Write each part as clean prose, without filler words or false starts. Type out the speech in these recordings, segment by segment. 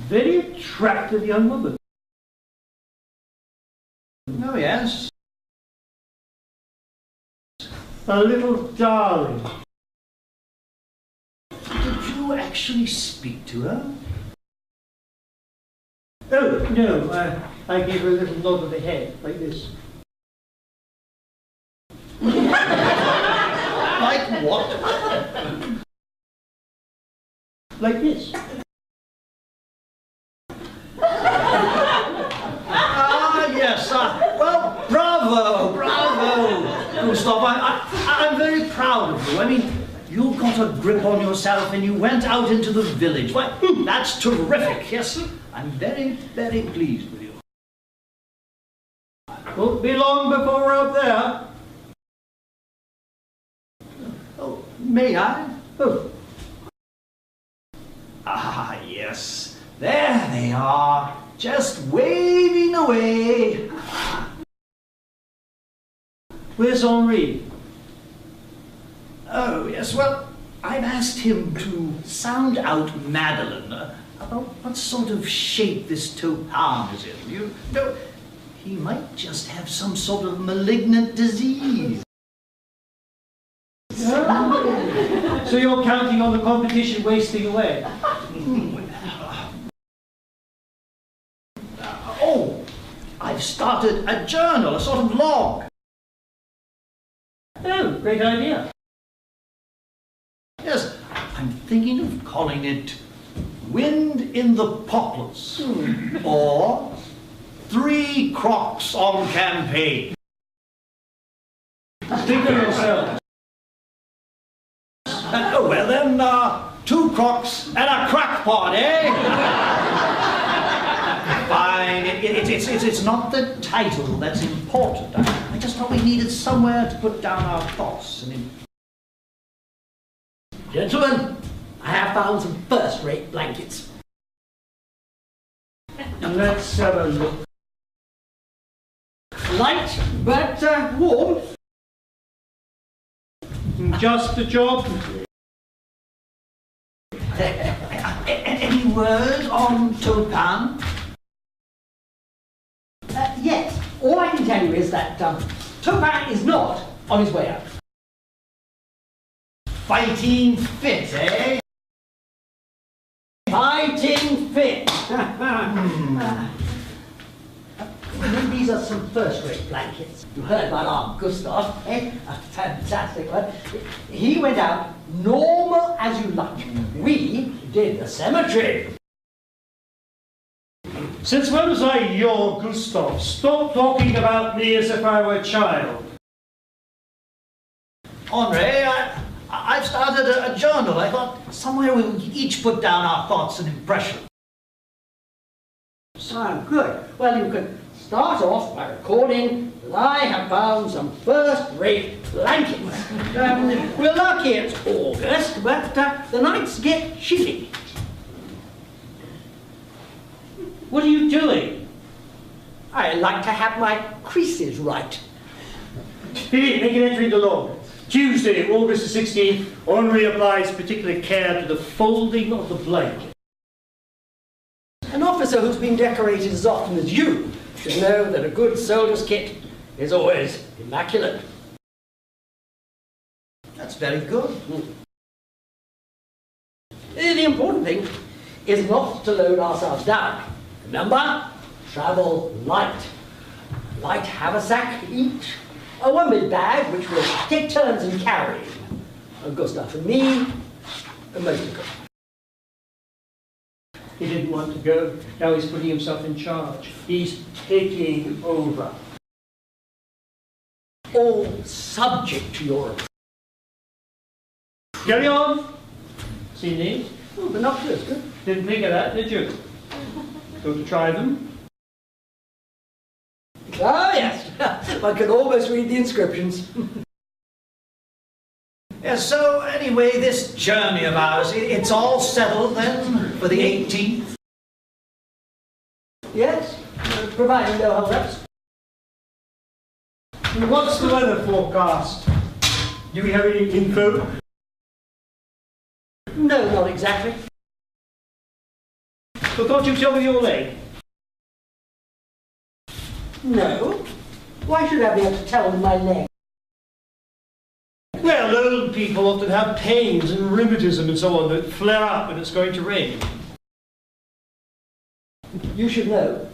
Very attractive young woman. Oh, yes. A little darling. Did you actually speak to her? Oh, no, I gave her a little nod of the head, like this. Like what? Like this. Yes, well, bravo, bravo, Gustav. I'm very proud of you. I mean, you got a grip on yourself and you went out into the village. Why, that's terrific, yes. I'm very, very pleased with you. Won't be long before we're up there. Oh, may I? Oh. Ah, yes. There they are, just waving away. Where's Henri? Oh, yes, well, I've asked him to sound out Madeline about what sort of shape this topaz is in. You know, he might just have some sort of malignant disease. So you're counting on the competition wasting away? Oh, I've started a journal, a sort of log. Oh, great idea. Yes, I'm thinking of calling it Wind in the Poplars, or 3 Crocs on Campaign. Think of yourself. Oh, well then, 2 crocs and a crackpot, eh? Fine, it's not the title that's important. I just thought we needed somewhere to put down our thoughts. Gentlemen, I have found some first-rate blankets. Let's have a look. Light, but warm. Just the job. Any word on Topin? Yes, all I can tell you is that Topin is not on his way out. Fighting fit, eh? Fighting fit! These are some first-rate blankets. You heard about our Gustav, eh? A fantastic one. He went out normal as you like. We did the cemetery. Since when was I your Gustav? Stop talking about me as if I were a child. Henri, I've started a journal. I thought somewhere we would each put down our thoughts and impressions. Ah, good. Well, you can start off by recording that I have found some first-rate blankets. We're lucky it's August, but the nights get chilly. What are you doing? I like to have my creases right. Make an entry in the log. Tuesday, August the 16th, Henri applies particular care to the folding of the blanket. An officer who's been decorated as often as you should know that a good soldier's kit is always immaculate. That's very good. The important thing is not to load ourselves down. Remember, travel light. Light haversack each. A 1 big bag which we'll take turns in carrying. Gustav and me, and most of them. He didn't want to go. Now he's putting himself in charge. He's taking over. All subject to your approval. Carry on. See these? Oh, binoculars, good. Didn't think of that, did you? Go to try them. Ah, yes. One can almost read the inscriptions. Yeah, so anyway, this journey of ours, it's all settled then for the 18th? Yes, providing no hold-ups. What's the weather forecast? Do we have any info? No, not exactly. Well, can't you tell me your leg? No. Why should I be able to tell with my leg? Well, old people often have pains and rheumatism and so on that flare up when it's going to rain. You should know.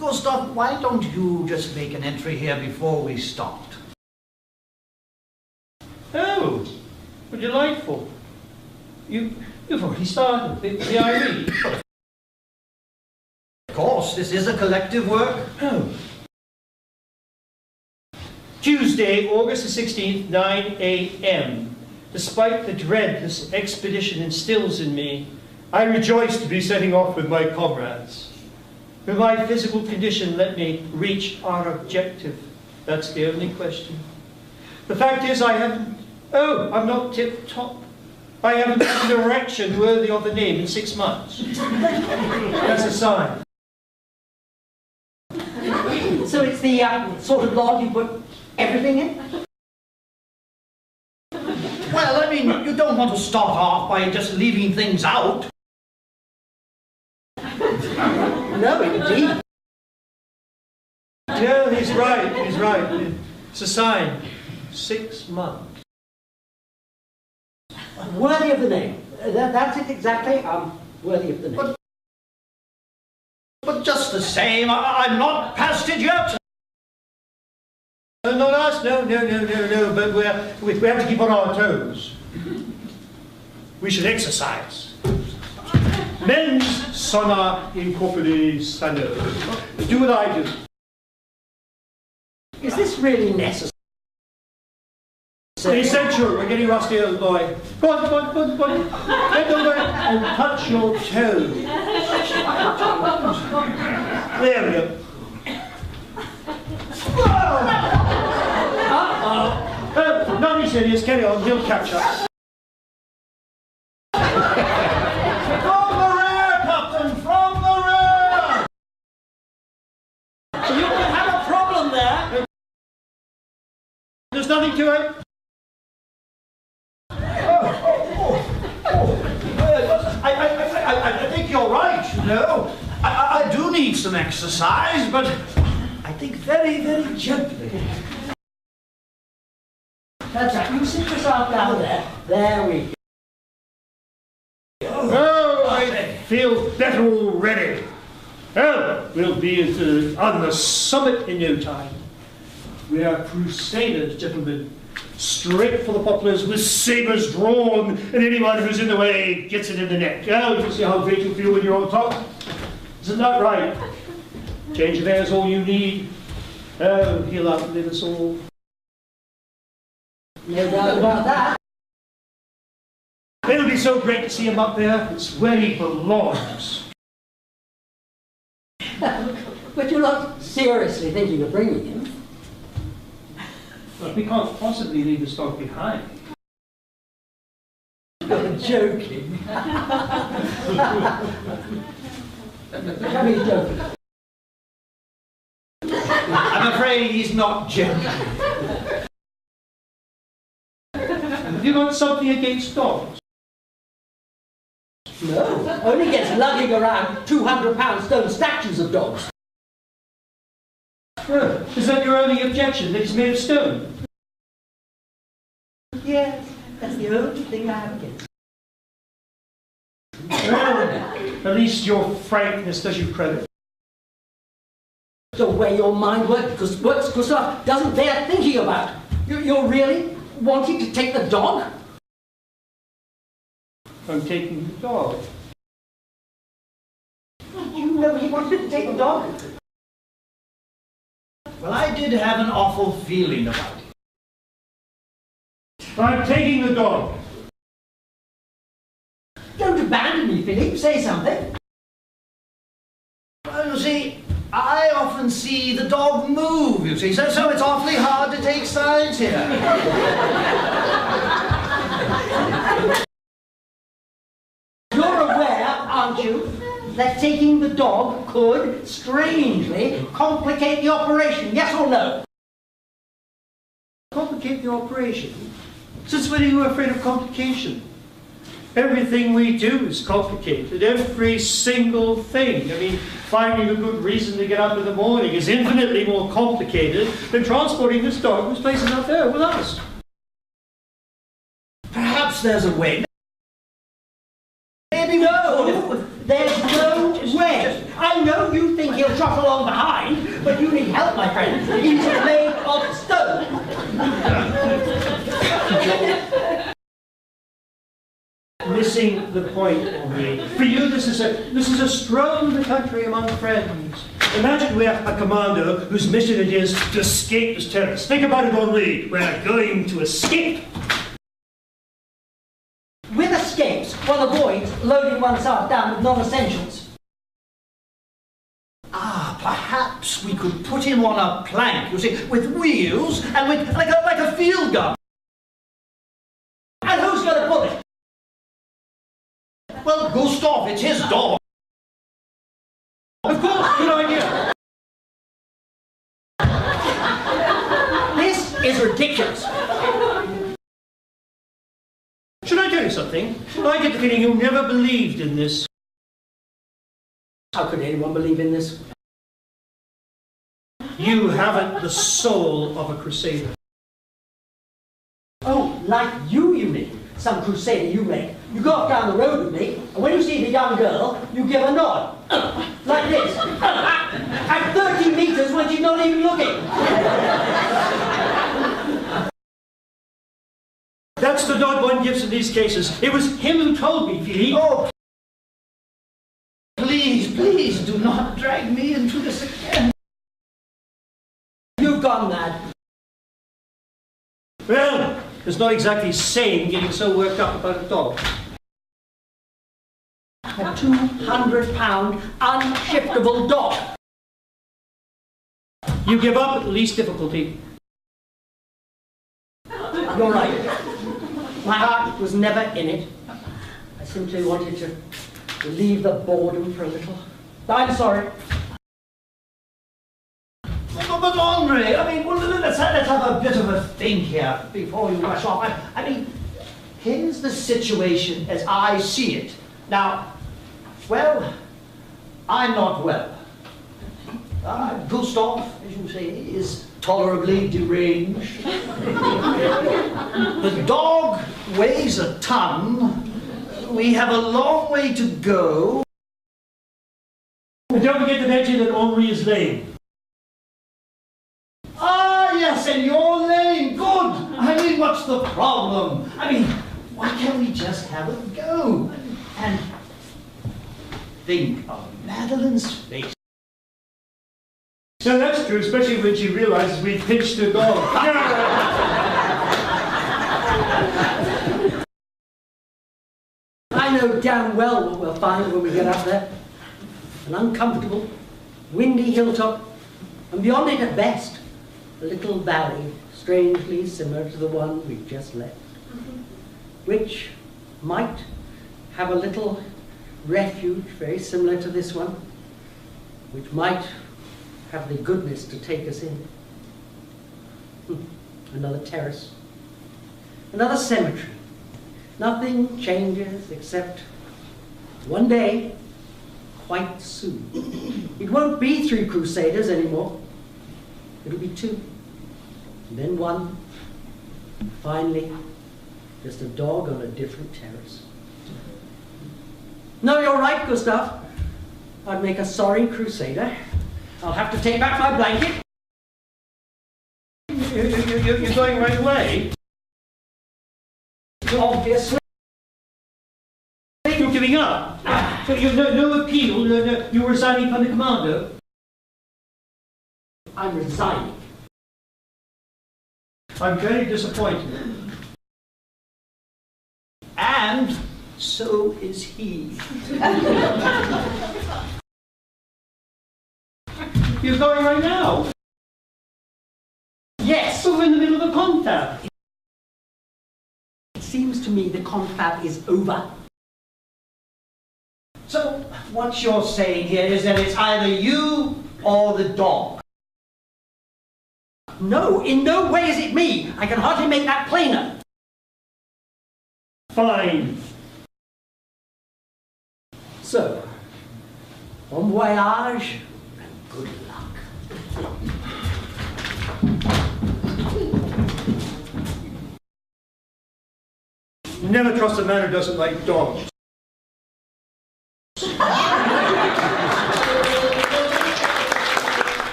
Gustav, why don't you just make an entry here before we start? Oh, well, delightful. You've already started. The I read. Of course, this is a collective work. Oh. Tuesday, August the 16th, 9 a.m. Despite the dread this expedition instills in me, I rejoice to be setting off with my comrades. Will my physical condition let me reach our objective? That's the only question. The fact is I'm not tip-top. I haven't had an erection worthy of the name in 6 months. That's a sign. So it's the sort of log you put everything in? Well, I mean, you don't want to start off by just leaving things out. No, indeed. Yeah, he's right. It's a sign. 6 months. Worthy of the name. That's it exactly. Worthy of the name. But just the same, I'm not past it yet. Not us, no, but we have to keep on our toes. We should exercise. Mens sana in corpore sano. Do what I do. Is this really necessary? Essential. We're getting rusty, old boy. Go on. Bend over and touch your toe. There we go. Nothing serious. Carry on. He'll catch up. From the rear, Captain, from the rear! You could have a problem there. There's nothing to it. I think you're right, you know. I do need some exercise, but I think very, very gently. That's right. You sit yourself down there. There we go. Oh, I feel better already. Oh, we'll be on the summit in no time. We are crusaders, gentlemen. Straight for the poplars with sabres drawn, and anyone who's in the way gets it in the neck. Oh, you can see how great you feel when you're on top. Isn't that right? Change of air is all you need. Oh, he'll outlive us all. No doubt about that. It'll be so great to see him up there. It's where he belongs. But you're not seriously thinking of bringing him. But we can't possibly leave this dog behind. You're joking. Tell me he's joking. I'm afraid he's not joking. Have you got something against dogs? No, only gets lugging around 200-pound stone statues of dogs. Oh, is that your only objection, that it's made of stone? Yes, that's the only thing I have against. Well, at least your frankness does you credit. The way your mind works Gustav doesn't bear thinking about. You're really wanting to take the dog? I'm taking the dog. You know he wanted to take the dog? Well, I did have an awful feeling about it. I'm taking the dog. Don't abandon me, Philip. Say something. Well, you see, I often see the dog move, you see, so it's awfully hard to take sides here. You're aware, aren't you, that taking the dog could, strangely, complicate the operation, yes or no? Complicate the operation? Since when are you afraid of complication? Everything we do is complicated. Every single thing. I mean, finding a good reason to get up in the morning is infinitely more complicated than transporting this dog whose place is out there with us. Perhaps there's a way. Maybe No, there's no way. I know you think he'll trot along behind, but you need help, my friend. He's made of stone. Missing the point, Henri. For you, this is a stroll in the country among friends. Imagine we're a commando whose mission it is to escape this terrorist. Think about it, Henri. We're going to escape. With escapes, while avoids loading oneself down with non-essentials. perhaps we could put him on a plank, you see, with wheels and with like a field gun. And who's going to pull it? Well, Gustav, it's his dog. Of course, good idea. This is ridiculous. Should I tell you something? I get the feeling you never believed in this. How could anyone believe in this? You haven't the soul of a crusader. Oh, like you mean? Some crusader you make. You go up down the road with me, and when you see the young girl, you give a nod. Like this. At 30 meters when she's not even looking. That's the nod one gives in these cases. It was him who told me, Philippe. Oh, please do not drag me into this again. You've gone mad. Well, it's not exactly sane getting so worked up about a dog. A 200-pound unshiftable dog. You give up at the least difficulty. You're right. My heart was never in it. I simply wanted to relieve the boredom for a little. I'm sorry. But Andre, I mean, well, let's have a bit of a think here before you rush off. I mean, here's the situation as I see it. Now, well, I'm not well. Gustav, as you say, is tolerably deranged. The dog weighs a ton. We have a long way to go. And don't forget to mention that Henri is lame. Ah, yes, and you're lame. Good. I mean, what's the problem? I mean, why can't we just have a go? And think of Madeline's face. So that's true, especially when she realizes we pinched her dog. I know damn well what we'll find when we get up there. An uncomfortable, windy hilltop, and beyond it at best, a little valley strangely similar to the one we've just left, which might have a little refuge very similar to this one, which might have the goodness to take us in. Another terrace, another cemetery. Nothing changes except one day, quite soon. It won't be 3 crusaders anymore. It'll be 2, and then 1. Finally, just a dog on a different terrace. No, you're right, Gustav. I'd make a sorry crusader. I'll have to take back my blanket. You're going right away? Obviously. You're giving up? So you've no appeal? You're resigning from the commando? I'm resigning. I'm very disappointed. And so is he. You're going right now? Yes. So we're in the middle of a confab. It seems to me the confab is over. So what you're saying here is that it's either you or the dog. No, in no way is it me. I can hardly make that plainer. Fine. So, bon voyage and good luck. Never trust a man who doesn't like dogs.